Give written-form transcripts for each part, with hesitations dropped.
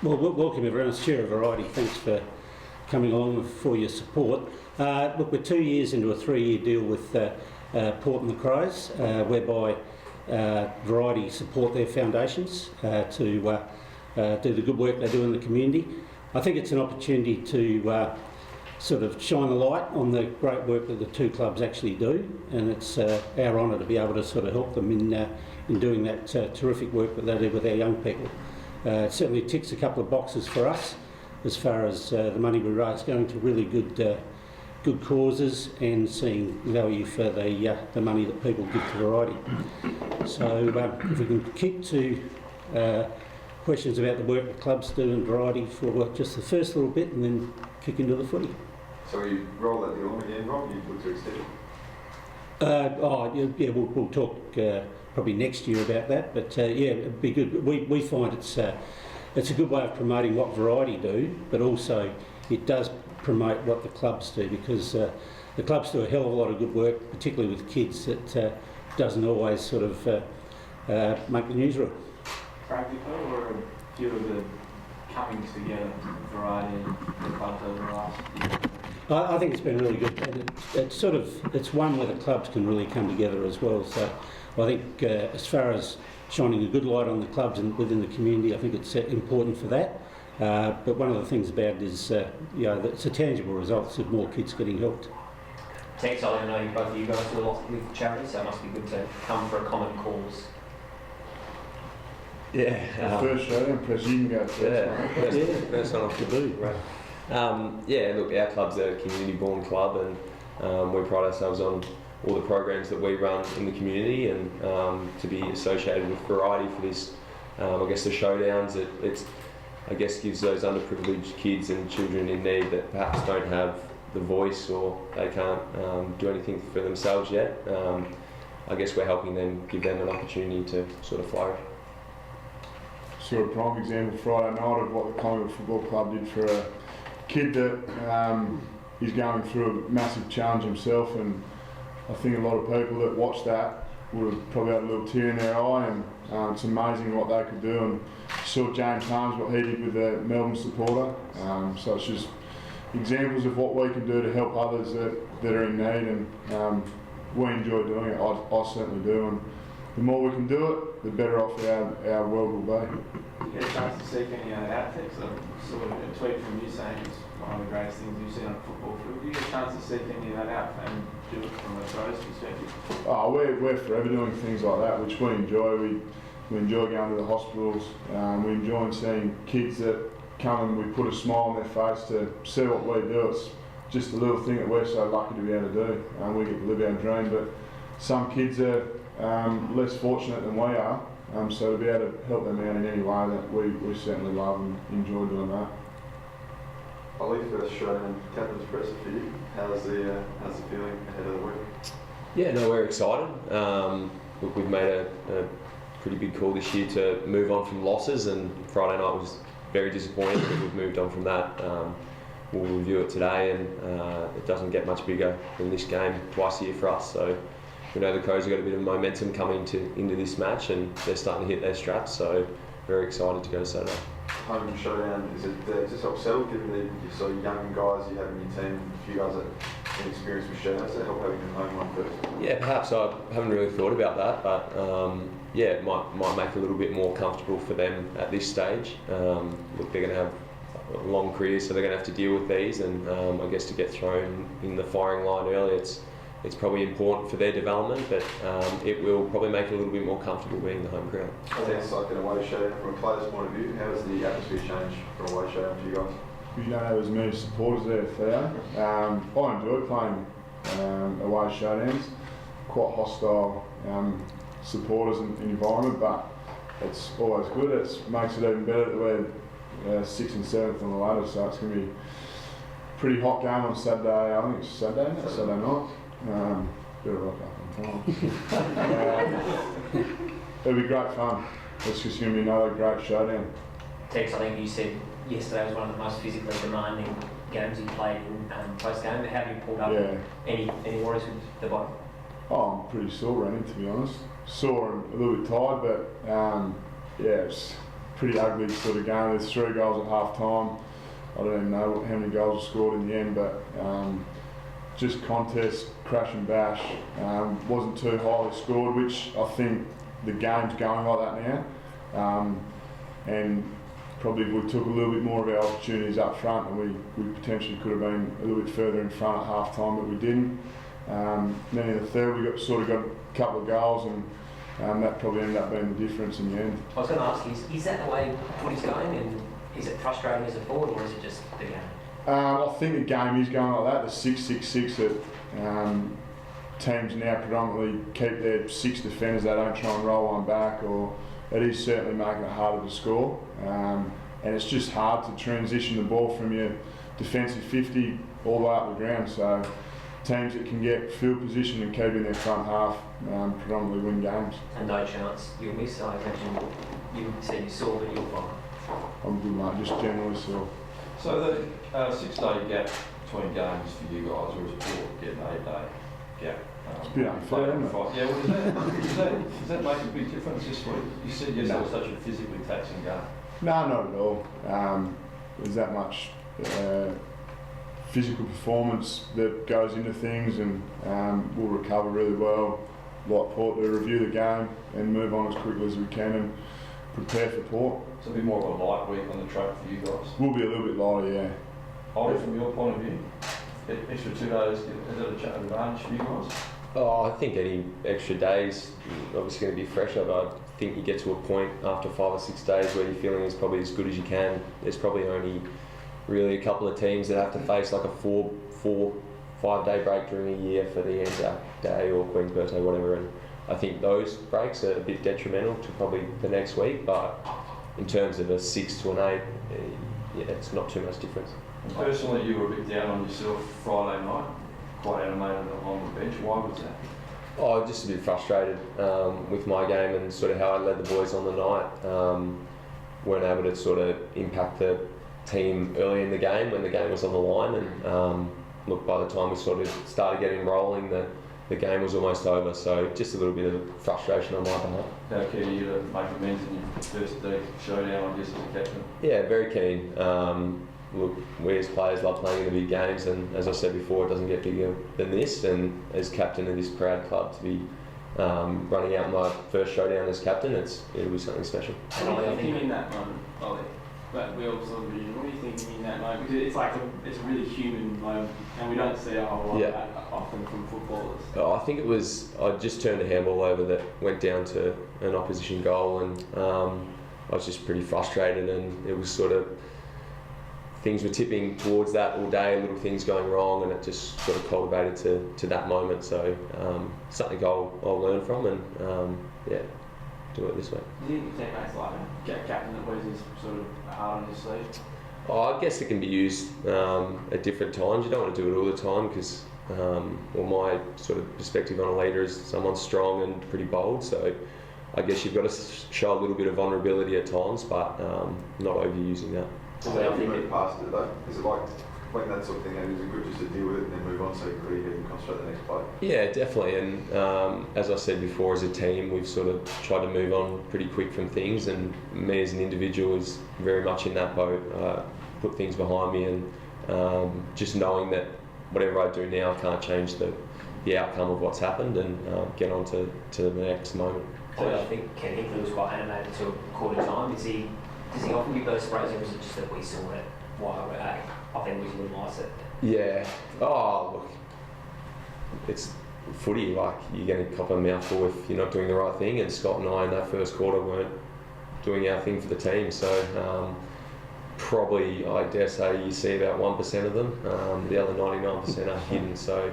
Well, welcome everyone. It's Chair of Variety. Thanks for coming along, for your support. Look, we're 2 years into a 3-year deal with Port and the Crows, whereby Variety support their foundations to do the good work they do in the community. I think it's an opportunity to sort of shine a light on the great work that the two clubs actually do, and it's our honour to be able to sort of help them in doing that terrific work that they do with our young people. It certainly ticks a couple of boxes for us as far as the money we raise going to really good causes and seeing value for the money that people give to Variety. So if we can keep to questions about the work the clubs do and Variety for just the first little bit and then kick into the footy. So you roll that deal on again, Rob? You look to extend it? Yeah, we'll talk probably next year about that, but yeah, it'd be good. We find it's a good way of promoting what Variety do, but also it does promote what the clubs do, because the clubs do a hell of a lot of good work, particularly with kids, that doesn't always sort of make the newsroom. Practical, or a few of the coming together, Variety and the clubs over the last year? I think it's been really good, and it's one where the clubs can really come together as well. So I think as far as shining a good light on the clubs and within the community, I think it's important for that. But one of the things about it is, it's a tangible result of more kids getting helped. Thanks, Ollie. I know both of you guys do a lot with charity, so it must be good to come for a common cause. Yeah. First Showdown, Press, you can go first. First one off the boot, right? Yeah, look, our club's a community-born club, and we pride ourselves on all the programs that we run in the community, and to be associated with Variety for this, I guess the Showdowns, it's I guess gives those underprivileged kids and children in need that perhaps don't have the voice or they can't do anything for themselves yet. I guess we're helping them, give them an opportunity to sort of flourish. Sort of prime example Friday night of what the Collingwood Football Club did for a kid that is going through a massive challenge himself, and I think a lot of people that watched that would have probably had a little tear in their eye, and it's amazing what they could do. And saw James Harms, what he did with the Melbourne supporter, so it's just examples of what we can do to help others that are in need, and we enjoy doing it. I certainly do, and the more we can do it, the better off our world will be. You get a chance to seek any outtakes? Sort of a tweet from you saying it's one of the greatest things you've seen on a football field. Do you get a chance to seek any of that out and do it from a Crows perspective? Oh, we're forever doing things like that, which we enjoy. We enjoy going to the hospitals. We enjoy seeing kids that come and we put a smile on their face to see what we do. It's just a little thing that we're so lucky to be able to do. We get to live our dream, but some kids are less fortunate than we are. So to be able to help them out in any way, that we certainly love and enjoy doing that. Ollie, first Showdown captain's presser for you. How's the feeling ahead of the week? Yeah, no, we're excited. Look, we've made a pretty big call this year to move on from losses, and Friday night was very disappointing that we've moved on from that. We'll review it today, and it doesn't get much bigger than this game twice a year for us. So we know the Crows have got a bit of momentum coming into this match, and they're starting to hit their straps. So very excited to go to Saturday. Home Showdown, is it just help settle, given the sort of young guys you have in your team, a few guys that have experience with Showdown, so help having them home one first? Yeah, perhaps. I haven't really thought about that, but yeah, it might make it a little bit more comfortable for them at this stage. Look, they're going to have a long career, so they're going to have to deal with these, and I guess to get thrown in the firing line early, it's probably important for their development, but it will probably make it a little bit more comfortable being the home ground. Sounds like an away Showdown from a player's point of view. How has the atmosphere changed from away Showdown for you guys? You don't have as many supporters there, Theo. I enjoy playing away Showdowns. Quite hostile supporters and environment, but it's always good. It makes it even better that we're 6th and 7th on the ladder, so it's going to be a pretty hot game on Saturday. I think it's Saturday night. Bit of rock up on time. It'll be great fun. It's just going to be another great Showdown. Tex, I think you said yesterday was one of the most physically demanding games you played in post-game. How have you pulled up? Yeah. Any worries with the body? Oh, I'm pretty sore running, to be honest. Sore and a little bit tired, but yeah, pretty ugly sort of game. There's 3 goals at half time. I don't even know how many goals were scored in the end, but just contest, crash and bash. Wasn't too highly scored, which I think the game's going like that now. And probably if we took a little bit more of our opportunities up front, and we potentially could have been a little bit further in front at half time, but we didn't. Then in the third we got a couple of goals, and that probably ended up being the difference in the end. I was going to ask you, is that the way footy's going, and is it frustrating as a forward, or is it just the game? I think the game is going like that. The 6-6-6 that teams now predominantly keep their 6 defenders. They don't try and roll one back, or it is certainly making it harder to score. And it's just hard to transition the ball from your defensive 50 all the way up the ground. So teams that can get field position and keep in their front half predominantly win games. And no chance you'll miss. I imagine you said you saw, but you'll find. I'm good, mate. Just generally sore. So the 6-day gap between games for you guys, or is Port getting an 8-day gap? It's a bit unfair, isn't it? Yeah, well, does that make a big difference this week? You said yesterday it was such a physically taxing game. No, not at all. There's that much physical performance that goes into things, and we'll recover really well. Like Port, to review the game and move on as quickly as we can and prepare for Port. So it'll be more of a light week on the track for you guys. We'll be a little bit lighter, yeah. Ollie, from your point of view, extra 2 days, is that an advantage for you guys? Oh, I think any extra days obviously going to be fresher, but I think you get to a point after 5 or 6 days where you're feeling is probably as good as you can. There's probably only really a couple of teams that have to face like a 4-5 day break during a year for the Anzac Day or Queen's Birthday, whatever. And I think those breaks are a bit detrimental to probably the next week, but in terms of a 6 to an 8, yeah, it's not too much difference. And personally, you were a bit down on yourself Friday night, quite animated on the bench. Why was that? Oh, just a bit frustrated with my game and sort of how I led the boys on the night. Weren't able to sort of impact the team early in the game when the game was on the line, and look, by the time we sort of started getting rolling, the game was almost over. So just a little bit of frustration on my behalf. How keen are you to make amends in your first day showdown, I guess, as a captain? Yeah, very keen. Look, we as players love playing in the big games, and as I said before, it doesn't get bigger than this. And as captain of this proud club, to be running out my first showdown as captain, it'll be something special. What do you think in that moment, Ollie? That we all saw the vision. What do you think in that moment? Because it's like it's a really human moment, and we don't see a whole lot of that often from footballers. I think it was, I just turned a handball over that went down to an opposition goal, and I was just pretty frustrated, and it was sort of, things were tipping towards that all day, little things going wrong, and it just sort of cultivated to that moment. So something I'll learn from, and do it this way. Do you think your teammates like that? Get a captain that wears his sort of heart on his sleeve? I guess it can be used at different times. You don't want to do it all the time because, my sort of perspective on a leader is someone's strong and pretty bold. So I guess you've got to show a little bit of vulnerability at times, but not overusing that. So how do you move past it though? Is it like when that sort of thing happens, is it good just to deal with it and then move on so you can concentrate the next play? Yeah, definitely. And as I said before, as a team, we've sort of tried to move on pretty quick from things. And me as an individual is very much in that boat. Put things behind me, and just knowing that whatever I do now, I can't change the outcome of what's happened, and get on to the next moment. So I think Ken Hickley was quite animated to a quarter time. Does he often give those sprays, or is it just that we saw it while we're at? I think we would like it. Yeah. Oh, look. It's footy. Like, you're going to cop a mouthful if you're not doing the right thing. And Scott and I in that first quarter weren't doing our thing for the team. So probably, I dare say, you see about 1% of them. The other 99% are hidden. So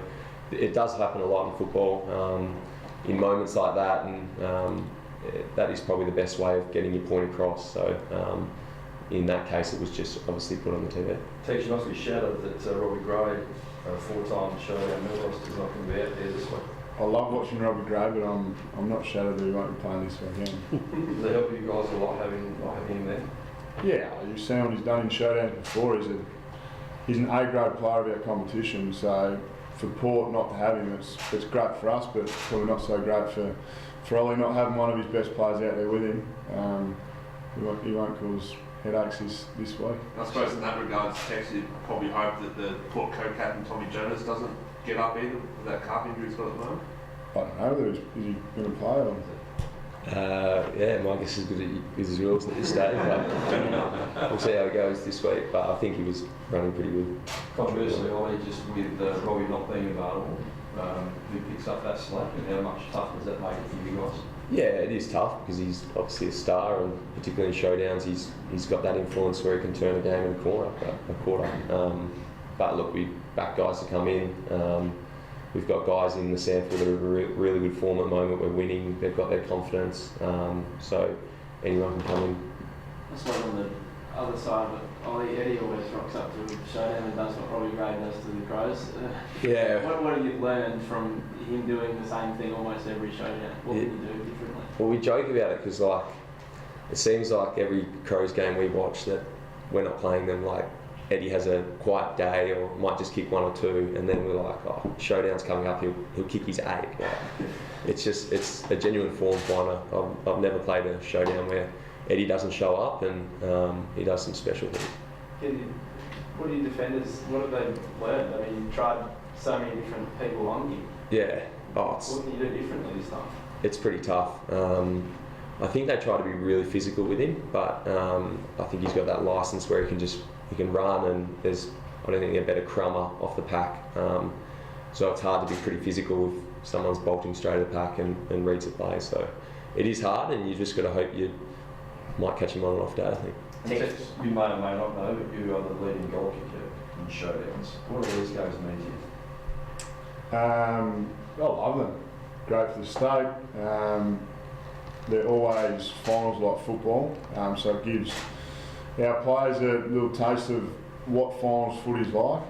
it does happen a lot in football. In moments like that, and that is probably the best way of getting your point across. So in that case, it was just obviously put on the TV. Tex, you must be shattered that Robbie Gray, a 4-time showdown medalist, is not going to be out there this week. I love watching Robbie Gray, but I'm not shattered that he won't be playing this weekend. Does it help you guys a lot having him there? Yeah, you've seen what he's done in showdowns before. He's an A-grade player of our competition, so for Port not to have him, it's great for us, but it's probably not so great for Ollie not having one of his best players out there with him. he won't cause headaches this week. I suppose in that regard, Tex, you probably hope that the Port co-captain Tommy Jonas doesn't get up either with that calf injury he's got at the moment. I don't know whether is he going to play or. Yeah, my guess is good as yours at this stage, but we'll see how it goes this week. But I think he was running pretty good. Conversely, Ollie, just with Robbie not being available, who picks up that slack, and how much tougher does that make it for you guys? Yeah, it is tough because he's obviously a star, and particularly in showdowns, he's got that influence where he can turn a game in a quarter. But look, we back guys to come in. We've got guys in the sample that are really good form at the moment. We're winning. They've got their confidence. So anyone can come in. I suppose on the other side of it, Ollie, Eddie always rocks up to Showdown and does what Robbie Gray does to the Crows. Yeah. What have you learned from him doing the same thing almost every Showdown? What can you do differently? Well, we joke about it because it seems like every Crows game we watch that we're not playing them, Eddie has a quiet day or might just kick one or two, and then we're like, oh, Showdown's coming up, he'll kick his 8. It's a genuine form finder. I've never played a Showdown where Eddie doesn't show up and he does some special things. What do you defenders, what have they learned? I mean, you've tried so many different people on you. Yeah. What can you do differently this time? It's pretty tough. I think they try to be really physical with him, but I think he's got that license where he can run, and I don't think they're a better crummer off the pack. So it's hard to be pretty physical if someone's bolting straight at the pack and reads the play. So it is hard, and you just got to hope you might catch him on an off day, I think. Tex, you may or may not know, but you are the leading goal kicker in showdowns. What do these guys mean to you? I love them. Great for the state. They're always finals like football, so it gives our players a little taste of what finals footy's like.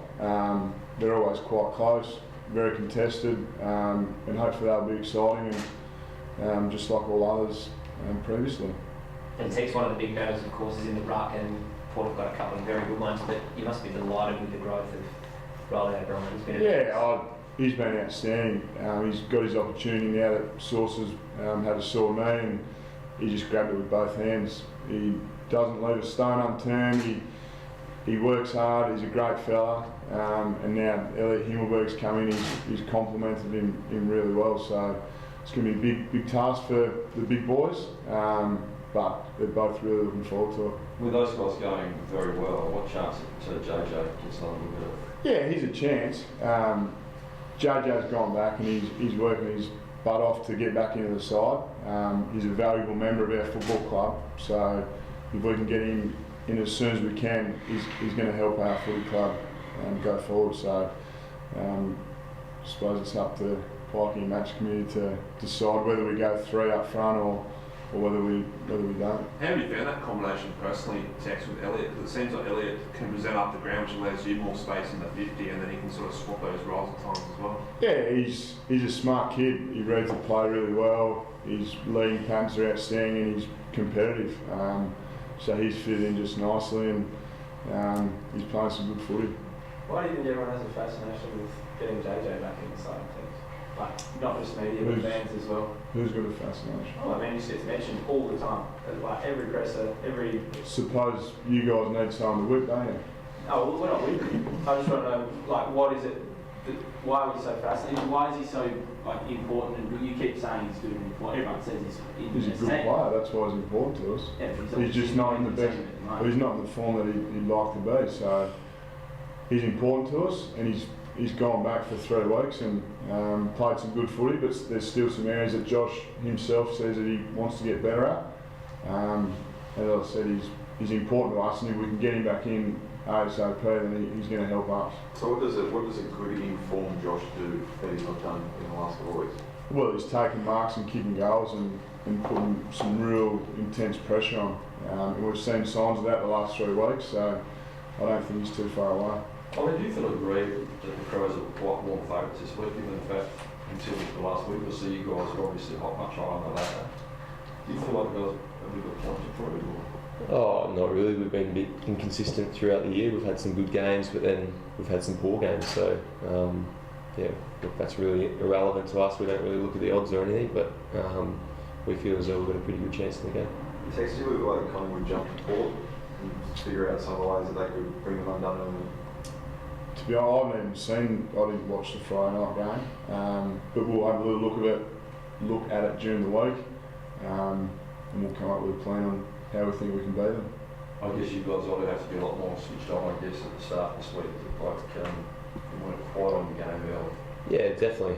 They're always quite close, very contested, and hopefully they'll be exciting and just like all others previously. And Tex, one of the big battles, of course, is in the ruck, and Port have got a couple of very good ones, but you must be delighted with the growth of Riley O'Brien. He's been outstanding. He's got his opportunity now that Sources had a sore knee, and he just grabbed it with both hands. He doesn't leave a stone unturned. He works hard. He's a great fella, and now Elliot Himmelberg's come in. He's complimented him really well. So it's going to be a big task for the big boys. But they're both really looking forward to it. With those guys going very well, what chance to JJ gets another little bit of? Yeah, he's a chance. JJ's gone back and he's working his butt off to get back into the side. He's a valuable member of our football club, so if we can get him in as soon as we can, he's going to help our footy club go forward. So I suppose it's up to the Viking match committee to decide whether we go 3 up front or whether we don't. How have you found that combination personally, Tex, with Elliot? Because it seems like Elliot can present up the ground, which allows you more space in the 50, and then he can sort of swap those roles at times as well. Yeah, he's a smart kid. He reads the play really well. His leading patterns are outstanding, and he's competitive. So he's fit in just nicely, and he's playing some good footy. Why do you think everyone has a fascination with getting JJ back in the side of things? Not just media, but fans as well. Who's got a fascination? Oh, I mean, it's mentioned all the time. Every presser, every... Suppose you guys need someone to whip, don't you? Oh, well, we're not whipping. I just want to know, what is it? Why are we so fascinated? Why is he so important? And you keep saying he's good and important. Everyone says he's a good player. That's why he's important to us. Yeah, he's just not in the best. He's not in the form that he'd like to be. So he's important to us, and he's gone back for 3 weeks and played some good footy, but there's still some areas that Josh himself says that he wants to get better at. As I said, he's important to us, and if we can get him back in ASAP, then he's going to help us. So what does a good informed Josh do that he's not done in the last couple of weeks? Well, he's taking marks and kicking goals and putting some real intense pressure on. And we've seen signs of that the last 3 weeks, so I don't think he's too far away. Ollie, do you feel agree that the Crows are quite warm favourites this week, given the fact until the last week or so you guys are obviously much higher on the ladder? Do you feel like you guys have a good point to prove? Oh, not really. We've been a bit inconsistent throughout the year. We've had some good games, but then we've had some poor games. So, look, that's really irrelevant to us. We don't really look at the odds or anything, but we feel as though we've got a pretty good chance in the game. Tex, do you look like Collingwood jumped to Port and figure out some of the ways that they could bring them undone? To be honest, I didn't watch the Friday night game, but we'll have a little look at it during the week, and we'll come up with a plan on how we think we can beat them. I guess you guys ought to have to be a lot more switched on, I guess, at the start this week. You weren't quite on the game early. Yeah, definitely.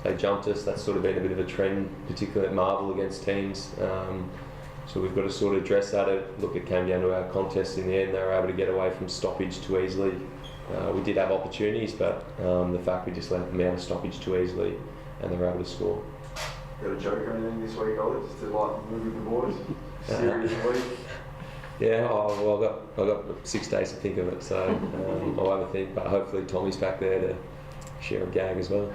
They jumped us. That's sort of been a bit of a trend, particularly at Marvel against teams. So we've got to sort of address that. Look, it came down to our contest in the end. They were able to get away from stoppage too easily. We did have opportunities, but the fact we just let them out of stoppage too easily, and they were able to score. Got a joke or anything this week, Ollie, just to move with the boys? Serious week? Yeah, well, I've got 6 days to think of it, so I'll have a think. But hopefully Tommy's back there to share a gag as well.